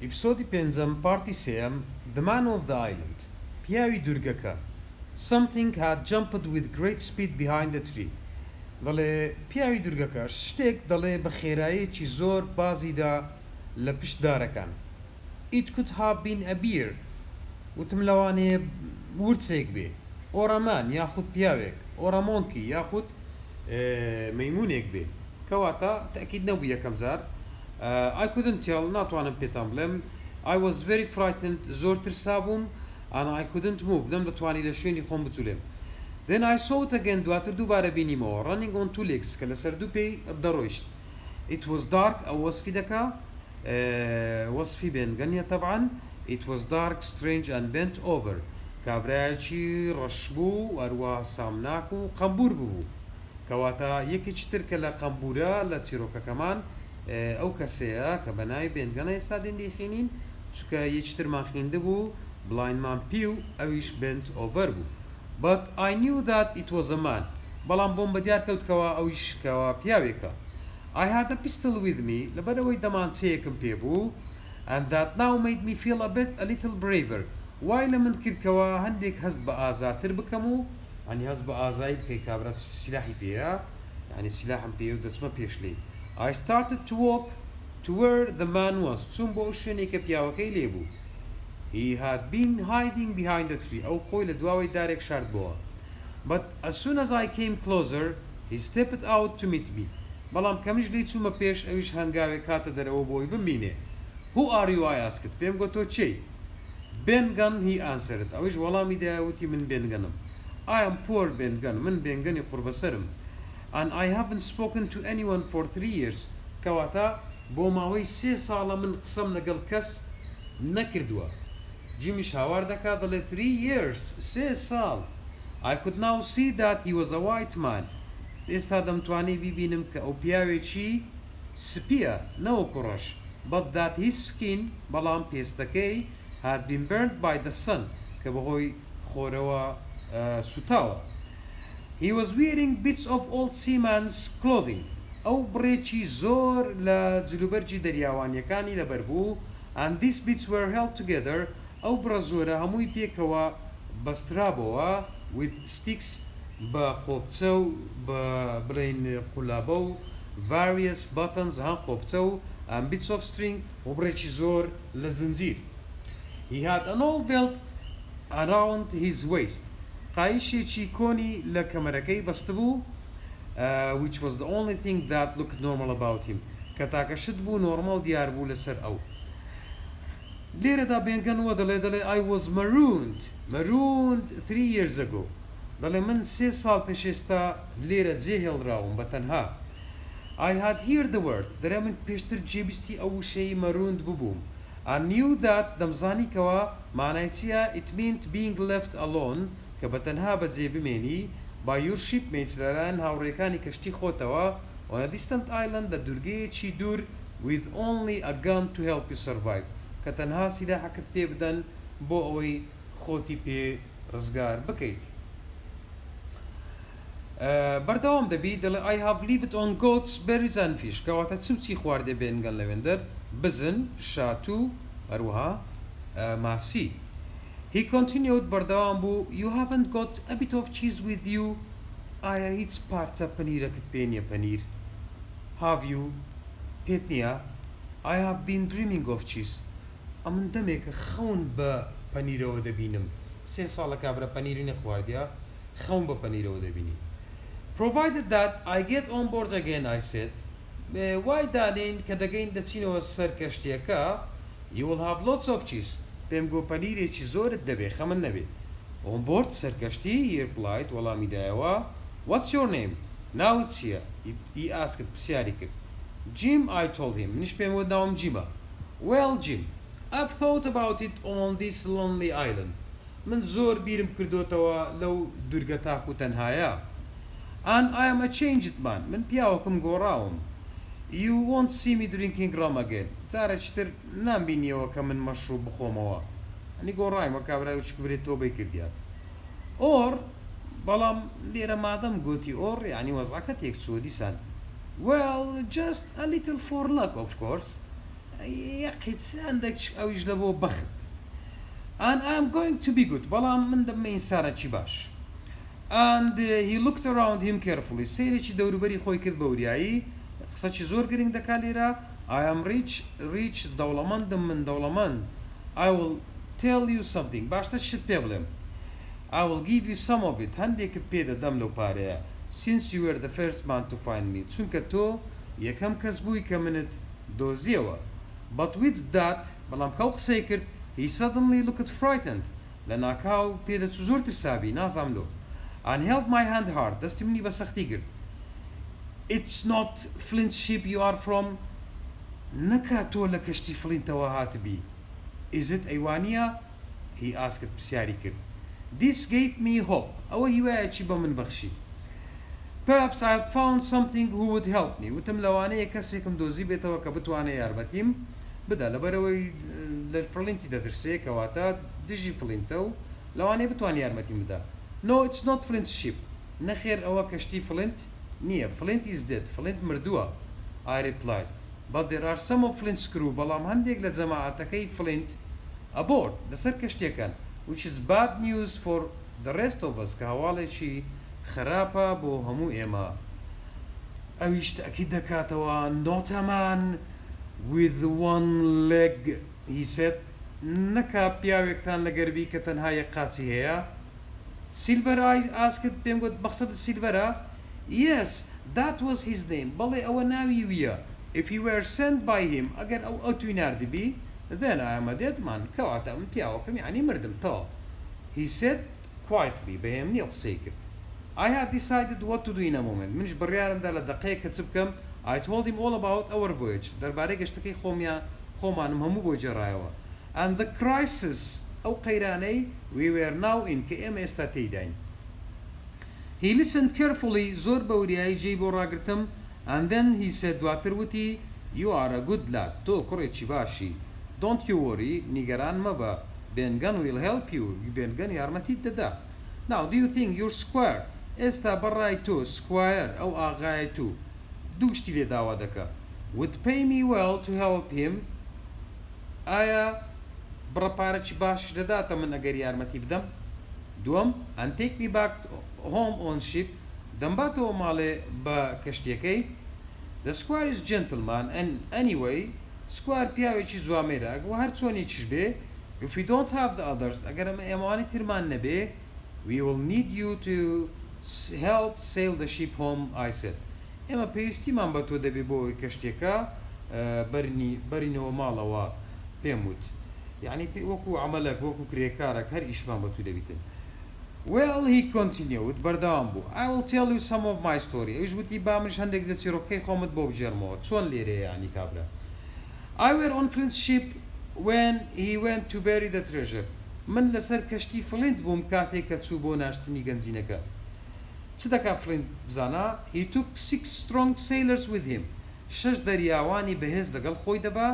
ئیپسۆدی پێنجەم پارتی سێم The Man of the Island پیاوی دوورگەکە Something had jumped with great speed behind the tree دەڵێ پیاوی دوورگەکە شتێک دەڵێ بە خێراییەکی زۆر بازیدا لە پشت دارەکان It could have been a bear وتم لەوانەیە ورچێک بێ ئۆرەمان یاخود پیاوێک ئۆرەمۆنکی یاخود مەیمونێک بێ کەواتە تەکید نەبوو یەکەم جار I couldn't tell ناتوانم پێتان بڵێم I was very frightened زۆر ترسا بووم and I couldn't move نەم دەتوانی لە شوێنی خۆم بچولێم Then I saw it again دواتر دووبارە بینیمەوە running on two legs کە لەسەر دوو پێی دەڕۆیشت It was dark ئەو وەسفی دەکا وەسفی بێنگەنیە طبعا It was dark, strange and bent over کابرایەکی ڕەش بوو هەروە سامناک و قەمبور بوو کەواتە یەکێکی تر کە لە قەمبورە لە چیرۆکەکەمان ئەو کەسەیە کە بەناوی بێنگەنە ئێستا دێندەیخێنین چونکە یەکترمان خوێندە بوو بڵایندمان پی و ئەویش bent over بوو But I knew that it was a man بەڵام بۆم بەدیار کەوتکەوە ئەویش کەوە پیاوێکە I had a pistol with me لەبەرەوەی دەمانچەیەکم پێ بوو and that now made me feel a little braver وای لە من کردکەوە هەندێک هەست بە ئازاتر بکەم و ئەنی هەست بە ئازایی بکەی کابرا سلاحی پێیە یعنی سلاحم پێ و دەچمە پێشلێ I started to walk to where the man was چوون بۆ شوێنێک کە پیاوەکەی لێبوو He had been hiding behind a tree ئەو خۆی لە دواوەی دارێک شاردبووە But as soon as I came closer he stepped out to meet me بەڵام کەمیش لی چوومە پێش ئەویش هەنگاوێک کاتە دەرەوە بۆی بمبینێ Who are you I asked پێم گوت تۆ چی Ben Gunn he answered ئەویش وەڵامی دایوتی من بێنگەنم I am poor Ben Gunn من بێنگەنی قوربەسەرم and I haven't spoken to anyone for 3 years کەواتە بۆ ماوەی 3 ساڵە من قسەم لەگەڵ کەس نەکردووە جیمیش هاوار دەکات دەڵێ 3 years 3 ساڵ I could now see that he was a white man ئێستا دەمتوانی بیبینم کە ئەو پیاوێکی سپیە نەوەکو ڕەش but that his skin بەڵام پێستەکەی had been burnt by the sun کە بەهۆی خۆرەوە سوتاوە He was wearing bits of old seaman's clothing ئەو بڕێکی زۆر لە جلوبەرجی دەریاوانیەکانی لەبەر بوو and these bits were held together ئەو بڕە زۆرە هەمووی پێکەوە بەسترابەوە with sticks بە قۆبچە و بە بڵێن قولابە و various buttons هەم قۆبچە و and bits of string و بڕێکی زۆر لە زنجیر He had an old belt around his waist قایشێکی کۆنی لە کەمەرەکەی بەست بوو which was the only thing that looked normal about him کە تاکە شت بوو نۆرمال دیار بوو لەسەر ئەو لێرەدا بێنگەنەوە دەڵێ I was marooned 3 years ago دەڵێ من 3 ساڵ پێش ئێستا لێرە جێهێڵراوم بە تەنها I had heard the word دەرێ من پێشتر جێبیستی ئەو وشەی marooned ببووم I knew that دەمزانیکەوە مانای چییە it meant being left alone کە بە تەنها بەجێ بمێنی by your shipmates لەلایەن هاوڕێکانی کەشتی خۆتەوە on a distant island لە دوورگەیەکی دوور with only a gun to help you survive کە تەنها سیلاحەکەت پێ بدەن بۆ ئەوەی خۆتی پێ ڕزگار بکەیت بەردەوام دەبی دەڵێ I have lived on goats, berries and fish کەواتە چی خواردێ بێنگەن لەوێندەر بزن شات و هەروەها ماسی He continued بەردەوام بوو You haven't got a bit of cheese with you ئایا هیچ پارچە پەنیرەکەت پێ نییە پەنیر Have you پێت نییە I have been dreaming of cheese ئەمن دەمێکە خەون بە پەنیرەوە دەبینم 3 ساڵە کابرا پەنیری نەخواردیە خەون بە پەنیرەوە دەبینی Provided that I get on board again I said وای دانین کە دەگەین دەچینەوە سەر کەشتیەکە You will have lots of cheese پێم گۆ پەنیرێکی زۆرت دەبێ خەمن نەبێت On board سەر کەشتی he replied وەڵامی دایەوە What's your name ناوت چییە he asked پرسیاری کرد Jim I told him منیش پێم وت ناوم جیمە Well Jim I've thought about it on this lonely island من زۆر بیرم کردوتەوە لەو دوورگە تاک و تەنهایە And I am a changed man من پیاوەکم گۆڕاوم You won't see me drinking rum again جارێکی تر نامبینیەوە کە من مەشروب بخۆمەوە ئەنی گۆڕایمە کابرای وچک برێت تۆ بەی کردیات ئۆر بەڵام لێرە مادەم گوتی ئۆر یعنی وەزعەکە تێک چوە دیسان Well just a little for luck of course ياخي عندك ئەویش لە بۆ بەخت and I'm going to be good بەڵام من دەمە ئینسانێکی باش and he looked around him carefully سەیرێکی دەوروبەری خۆی کرد بە وریایی قسەکی زۆر گرنگ دەکا لێرە I am rich دەوڵەمەندم من دەوڵەمەند I will tell you something باشتر شت پێ بڵێم I will give you some of it هەندێکت پێ دەدەم لەو پارەیە since you were the first man to find me چونکە تۆ یەکەم کەس بووی کە منت دۆزیەوە but with that بەڵام کەو قسەی کرد he suddenly looked frightened لە ناکاو پێدەچوو زۆر ترسابی نازام لۆ and held my hand hard دەستی منی بە سەختی کرد it's not Flint ship you are from نەکا تۆ لە کەشتی فلینتەوە هاتبی is it ئەیوانیە he asked پرسیاری کرد this gave me hope ئەوە هیوایەکی بە من بەخشی perhaps I had found something who would help me وتم لەوانەیە کەسێکم دۆزی بێتەوە کە بتوانێت یارمەتیم بدا لەبەرەوەی لە فلینتی دەترسێ کەواتە دژی فلینتە و لەوانەیە بتوان یارمەتیم بدا no it's not Flint's ship نەخێر ئەوە کەشتی فلینت نییە Flint is dead Flint مردووە I replied but there are some of Flint's crew بەڵام هەندێک لە جەماعەتەکەی Flint aboard لەسەر کەشتێکن which is bad news for the rest of us کە هەواڵێکی خراپە بۆ هەموو ئێمە ئەویش تەکید دەکاتەوە not a man with one leg he said نەکا پیاوێکتان لە گەربی کە تەنها یەک قاچی هەیە Silver asked پێم گوت مەقسەدت سیلڤەرە yes that was his name بەڵێ ئەوە ناوی ویە if you were sent by him ئەگەر ئەو توی ناردبی then I am a dead man کەواتە من پیاوەکەم یعنی مردم تەوە he said quietly بەهێم نییە قسەی کرد I had decided what to do in a moment منش بڕیارمدا لە دەقەیە کە چ بکەم I told him all about our voyage دەربارەی گەشتەکەی خۆمانم هەموو بۆ جێڕایەوە and the crisis ئەو قەیرانەی we were now in کە ئێمە ئێستا تێیداین he listened carefully زۆر بە وریایی جێی بۆ ڕاگرتم and then he said دواتر وتی you are a good lad تۆ کوڕێکی باشی don't you worry نیگەران مەبە بێنگەن will help you بێنگەن یارمەتیت دەدا now do you think your squire ئێستا بەڕای تۆ squire ئەو ئاغای تو دوو شتی لێ داوا دەکە would pay me well to help him ئایا بڕەپارێکی باشش دەداتە من ئەگەر یارمەتی بدەم دووەم and take me back home on ship دەمباتەوە ماڵێ بە کەشتیەکەی the squire is gentleman and anyway squire پیاوێکی جوامێرە ئەگەر هەر چۆنێکیش بێ if we don't have the others ئەگەر ئێمەوانی ترمان نەبێ we will need you to help sail the ship home I said ئێمە پێویستیمان بە تۆ دەبێ بۆ ئەوەی کەشتێکە بەرینەوە ماڵەوە پێم وت یعنی وەکو عەمەلێک وەکو کرێکارێک هەر ئیشمان بە تو دەبیتن well he continued بەردەوام بوو I will tell you some of my story ئەویش وتی با منش هەندێک لە چیرۆکەی خۆمت بۆ بجێڕمەوە چۆن لێرەیە یعنی کابرا I were on Flint's ship when he went to bury the treasure من لەسەر کەشتی فلینت بووم کاتێک کە چوو بۆ ناشتنی گەنجینەکە چ دەکا فلینت بزانە he took 6 strong sailors with him 6 دەریاوانی بەهێز لەگەڵ خۆی دەبا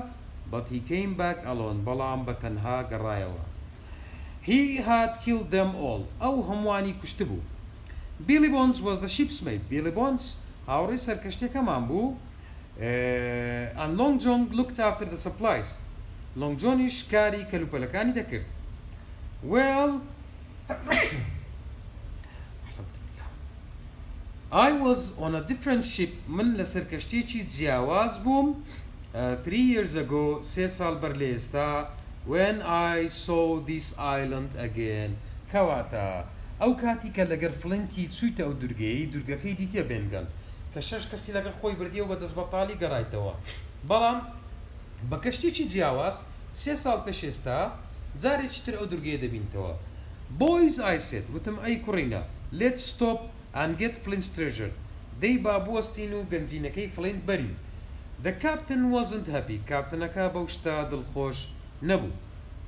but he came back alone بەڵام بە تەنها گەڕایەوە he had killed them all ئەو هەمووانی کوشت بوو Billy Bones was the ship's mate Billy Bones هاوڕێی سەرکەشتێکەمان بوو and Long John looked after the supplies Long Johnish کاری کەلوپەلەکانی دەکرد well I was on a different ship من لەسەر کەشتێکی جیاواز بووم 3 years ago 3 ساڵ بەر لە ئێستا when I saw this island again کەواتە ئەو کاتی کە لەگەر فلینتی چوویتە ئەو دورگەکەی دیتە بێنگەن کە 6 کەسی لەگەڵ خۆی بردیەوە بە دەست بەتاڵی گەڕایتەوە بەڵام بە کەشتێکی جیاواز 3 ساڵ پێش ئێستا جارێکی تر ئەو دورگەیە دەبینتەوە boys I said وتم ئەی کوڕینە let's stop and get Flint's treasure دەی با بوەستین و گەنجینەکەی فلینت بەرین the captain wasn't happy کاپتنەکە بەو شتە دڵخۆش نەبوو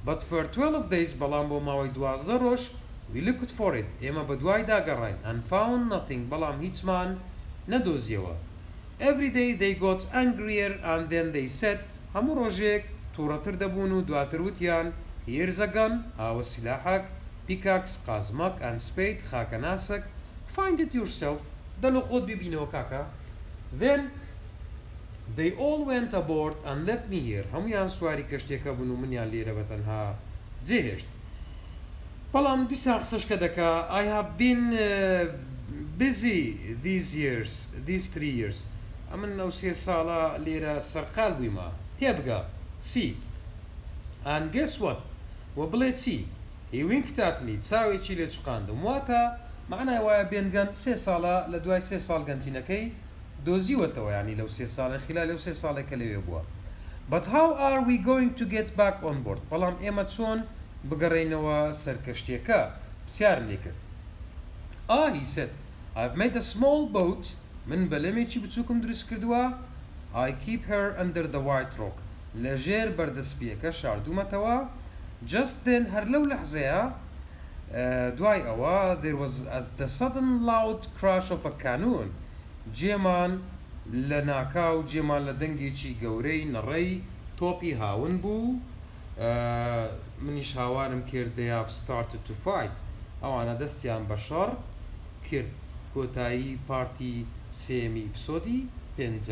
but for 12 days بەڵام بۆ ماوەی 12 ڕۆژ we looked for it ئێمە بە دوای داگەڕاین and found nothing بەڵام هیچمان نەدۆزیەوە every day they got angrier and then they said هەموو ڕۆژێک تووڕەتر دەبوون و دواتر وتیان here's a gun ئاوە سلاحەک pickaxe قازمەک and spade خاکەناسک find it yourself دەلو خۆت ببینەوە کاکە then They all went aboard and left me here. هەمویان سواری کەشتێکە بوون و منیان لێرە بەتەنها جێهێشت. بەڵام دیسان قسەشکە دەکا I have been busy these 3 years. ئەمن ئەو 3 ساڵە لێرە سەرقال بوویمە. تێبگە. See. And guess what? وە بڵێ چی؟ He winked at me. چاوێکی لێ چوقاندم. واتە معنای وایە بێنگەن 3 ساڵە لە دوای 3 ساڵ گەنجینەکەی دۆزیوەتەوە ینی لەو 3 ساڵە خلال لەو 3 ساڵێکە لەوێ بووە. But how are we going to get back on board? بەڵام ئێمە چۆن بگەڕێینەوە سەر کەشتێکە؟ پرسیارم لێ کرد. He said, I've made a small boat. من بەلەمێکی بچووکم دروست کردووە. I keep her under the white rock. لەژێر بەردەسپیەکە شاردوومەتەوە. Just then هەر لەو لەحزەیە دوای ئەوە there was the sudden loud crash of a cannon. جێمان لە ناکاو جێمان لە دەنگێکی گەورەی نەڕەی تۆپی هاون بوو. منیش هاوارم کرد they have started to fight. ئەوانە دەستیان بە شەڕ کرد. کۆتایی پارتی سێمی ئیپسۆدی 5.